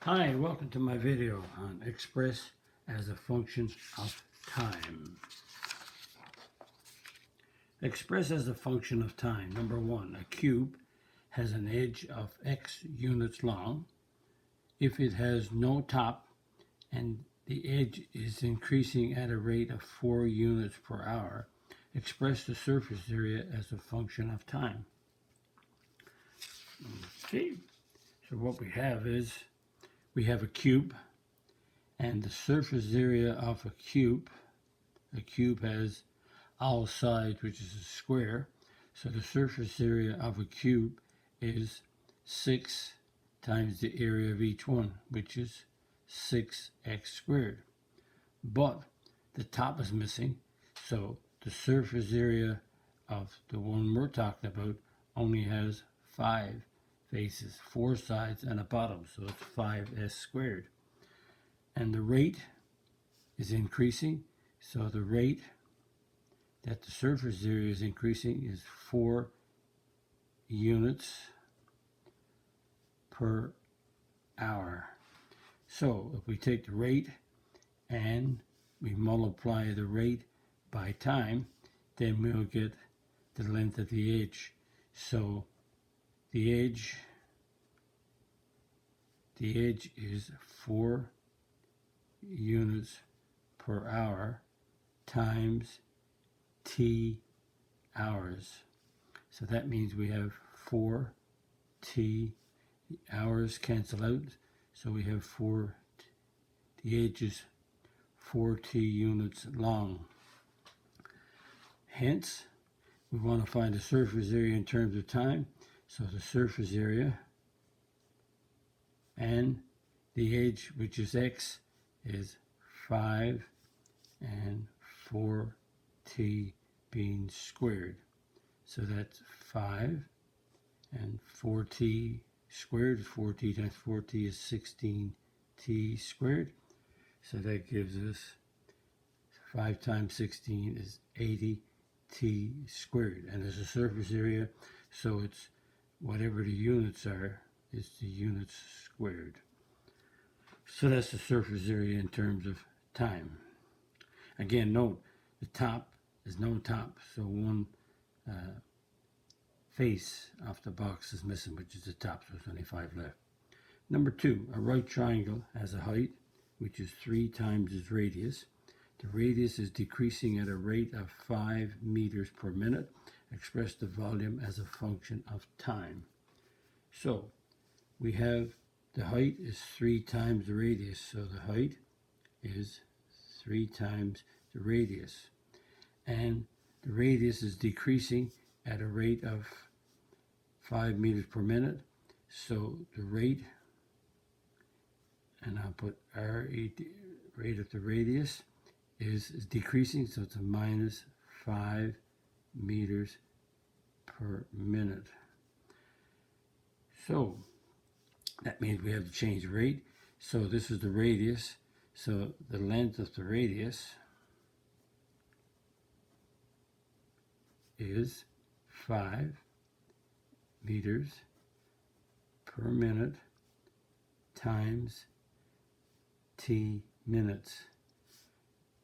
Hi, welcome to my video on express as a function of time. Express as a function of time. Number one, a cube has an edge of x units long. If it has no top and the edge is increasing at a rate of 4 units per hour, express the surface area as a function of time. Okay, so what we have is we have a cube, and the surface area of a cube has all sides, which is a square. So the surface area of a cube is 6 times the area of each one, which is 6x squared. But the top is missing, so the surface area of the one we're talking about only has 5 faces, 4 sides and a bottom, so it's 5s squared. And the rate is increasing, so the rate that the surface area is increasing is 4 units per hour. So if we take the rate and we multiply the rate by time, then we'll get the length of the edge. So the edge is 4 units per hour times t hours. So that means we have 4 t hours cancel out, so we have 4, the edge is 4t units long. Hence, we want to find the surface area in terms of time, so the surface area and the edge, which is x, is 5 and 4t being squared. So that's 5 and 4t squared is 4t times 4t is 16t squared. So that gives us 5 times 16 is 80t squared. And there's a surface area, so it's whatever the units are, is the units squared. So that's the surface area in terms of time. Again, note the top is no top, so one face off the box is missing, which is the top, so there's only 5 left. Number 2, a right triangle has a height which is 3 times its radius. The radius is decreasing at a rate of 5 meters per minute. Express the volume as a function of time. So we have the height is 3 times the radius, so the height is 3 times the radius. And the radius is decreasing at a rate of 5 meters per minute. So the rate, and I'll put rate of the radius, is decreasing, so it's a minus 5 meters per minute. So that means we have to change the rate. So this is the radius, so the length of the radius is 5 meters per minute times t minutes.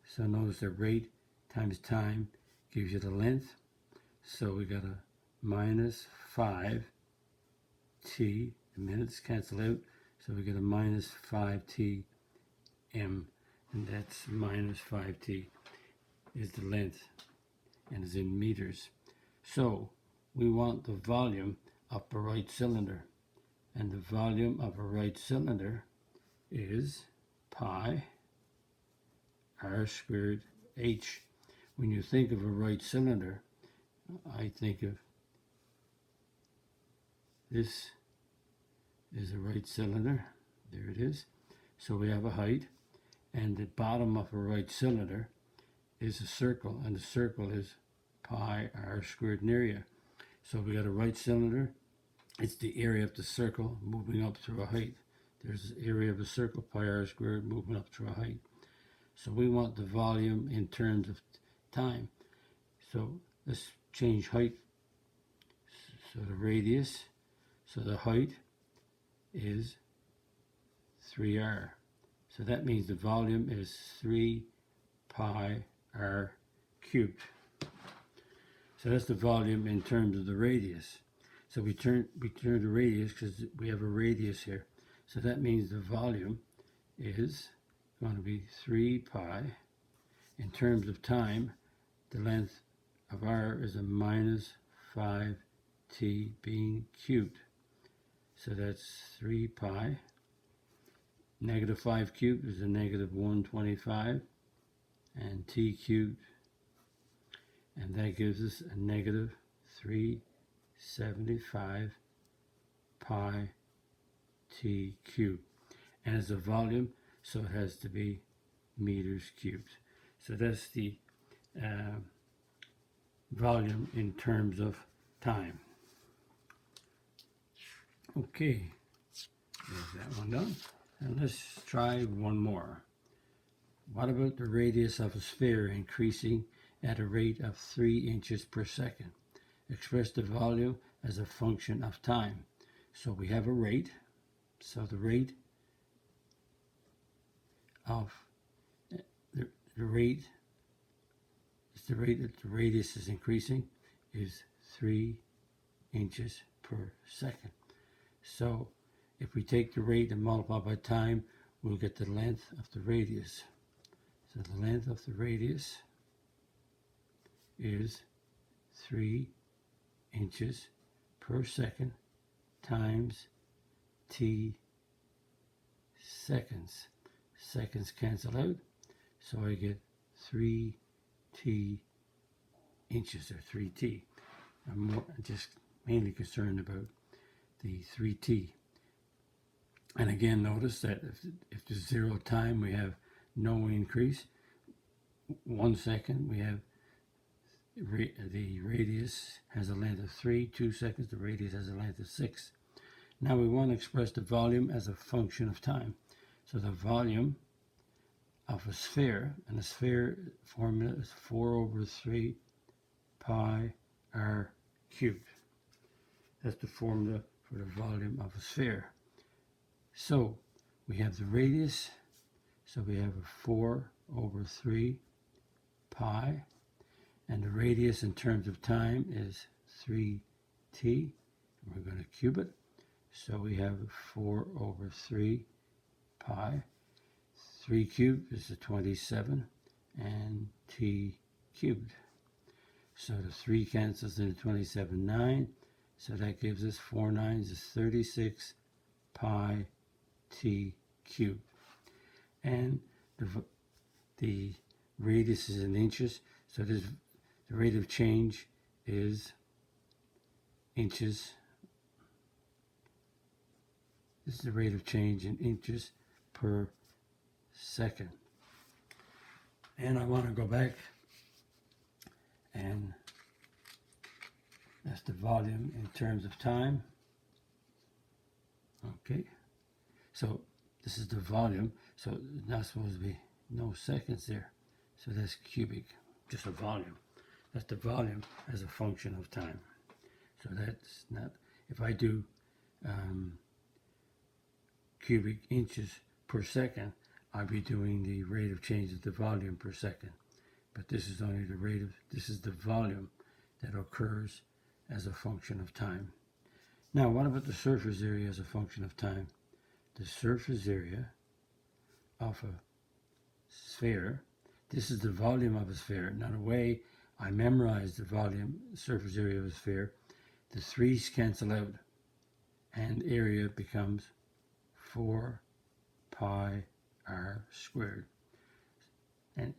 So notice the rate times time gives you the length. So we got a minus 5t, the minutes cancel out, so we get a minus 5t m, and that's minus 5t is the length and is in meters. So we want the volume of the right cylinder, and the volume of a right cylinder is pi r squared h. When you think of a right cylinder, I think of this is a right cylinder. There it is. So we have a height, and the bottom of a right cylinder is a circle, and the circle is pi r squared in area. So we got a right cylinder. It's the area of the circle moving up through a height. There's the area of a circle, pi r squared, moving up through a height. So we want the volume in terms of time. So let's change height. So the radius, so the height is 3r. So that means the volume is 3 pi r cubed. So that's the volume in terms of the radius. So we turn the radius because we have a radius here. So that means the volume is going to be 3 pi. In terms of time, the length of r is a minus 5t being cubed. So that's 3 pi. Negative 5 cubed is a negative 125, and t cubed, and that gives us a negative 375 pi t cubed. And it's a volume, so it has to be meters cubed. So that's the volume in terms of time. Okay, there's that one done. And let's try one more. What about the radius of a sphere increasing at a rate of 3 inches per second? Express the volume as a function of time. So we have a rate. So the rate of the rate is the rate that the radius is increasing is 3 inches per second. So if we take the rate and multiply by time, we'll get the length of the radius. So the length of the radius is 3 inches per second times t seconds. Seconds cancel out, so I get 3t inches, or 3t. I'm just mainly concerned about the 3t. And again, notice that if there's 0 time, we have no increase. 1 second, we have the radius has a length of 3. 2 seconds, the radius has a length of 6. Now we want to express the volume as a function of time. So the volume of a sphere, and the sphere formula is 4 over 3 pi r cubed. That's the formula for the volume of a sphere. So we have the radius, so we have a 4 over 3 pi, and the radius in terms of time is 3t. We're going to cube it, so we have 4 over 3 pi. 3 cubed is a 27, and t cubed. So the 3 cancels into 27, 9, so that gives us 4 9s is 36 pi t cubed. And the radius is in inches, so the rate of change is inches. This is the rate of change in inches per second. And I want to go back, and that's the volume in terms of time. Okay, so this is the volume, so it's not supposed to be no seconds there, so that's cubic, just a volume. That's the volume as a function of time. So that's not, if I do cubic inches per second, I'll be doing the rate of change of the volume per second. But this is only the rate of, this is the volume that occurs as a function of time. Now, what about the surface area as a function of time? The surface area of a sphere, this is the volume of a sphere. Now, the way I memorize the volume, surface area of a sphere, the 3's cancel out, and area becomes 4 pi r squared. And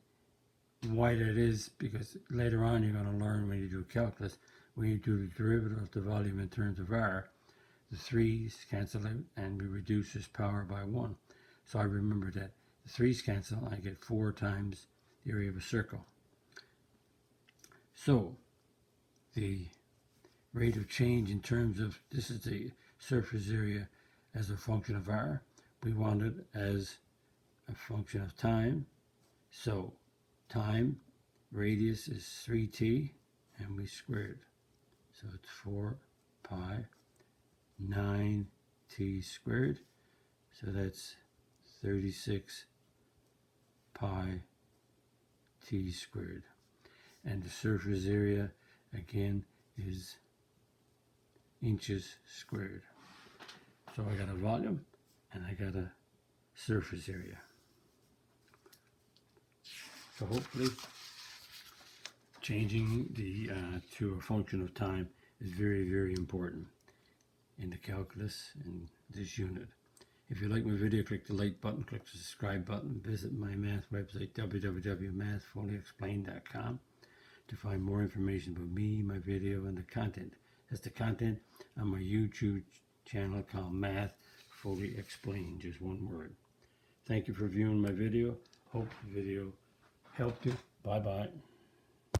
why that is, because later on you're going to learn when you do calculus, when you do the derivative of the volume in terms of r, the 3's cancel out and we reduce this power by 1. So I remember that the 3's cancel, I get 4 times the area of a circle. So the rate of change in terms of, this is the surface area as a function of r. We want it as a function of time. So time, radius is 3t, and we squared. So it's 4 pi 9t squared. So that's 36 pi t squared. And the surface area, again, is inches squared. So I got a volume and I got a surface area. So hopefully changing the to a function of time is very, very important in the calculus in this unit. If you like my video, click the like button, click the subscribe button, visit my math website www.mathfullyexplained.com to find more information about me, my video, and the content. That's the content on my YouTube channel called Math Fully Explained, just one word. Thank you for viewing my video. Hope the video helped you. Bye-bye.